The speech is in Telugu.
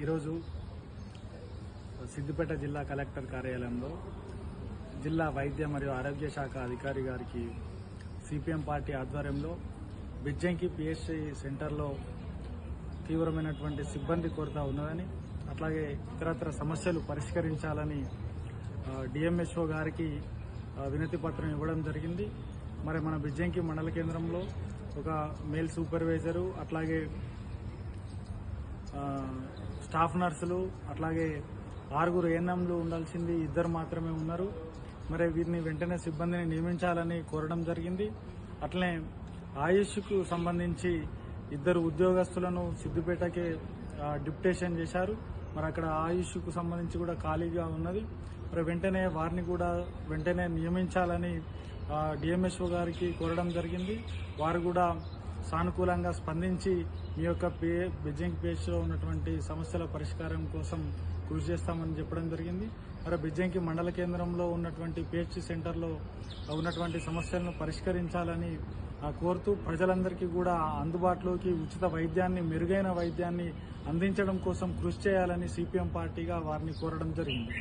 ఈరోజు సిద్దిపేట జిల్లా కలెక్టర్ కార్యాలయంలో జిల్లా వైద్య మరియు ఆరోగ్య శాఖ అధికారి గారికి సిపిఎం పార్టీ ఆధ్వర్యంలో బిజ్జంకి పిహెచ్సి సెంటర్లో తీవ్రమైనటువంటి సిబ్బంది కొరత ఉన్నదని, అట్లాగే ఇతరత్ర సమస్యలు పరిష్కరించాలని డిఎంహెచ్ఓ గారికి వినతి పత్రం ఇవ్వడం జరిగింది. మరి మన బిజ్జంకి మండల కేంద్రంలో ఒక మేల్ సూపర్వైజరు, అట్లాగే స్టాఫ్ నర్సులు, అట్లాగే 6 ఏఎన్ఎంలు ఉండాల్సింది 2 మాత్రమే ఉన్నారు. మరి వీరిని వెంటనే సిబ్బందిని నియమించాలని కోరడం జరిగింది. అట్లనే ఆయుష్కు సంబంధించి 2 ఉద్యోగస్తులను సిద్దిపేటకే డిప్యుటేషన్ చేశారు. మరి అక్కడ ఆయుష్కు సంబంధించి కూడా ఖాళీగా ఉన్నది. మరి వెంటనే వారిని కూడా వెంటనే నియమించాలని డిఎంహెచ్ఓ గారికి కోరడం జరిగింది. వారు కూడా సానుకూలంగా స్పందించి మీ యొక్క బిజ్జంకి పిహెచ్లో ఉన్నటువంటి సమస్యల పరిష్కారం కోసం కృషి చేస్తామని చెప్పడం జరిగింది. మరి బిజ్జంకి మండల కేంద్రంలో ఉన్నటువంటి పిహెచ్సి సెంటర్లో ఉన్నటువంటి సమస్యలను పరిష్కరించాలని కోరుతూ ప్రజలందరికీ కూడా అందుబాటులోకి ఉచిత వైద్యాన్ని, మెరుగైన వైద్యాన్ని అందించడం కోసం కృషి చేయాలని సిపిఎం పార్టీగా వారిని కోరడం జరిగింది.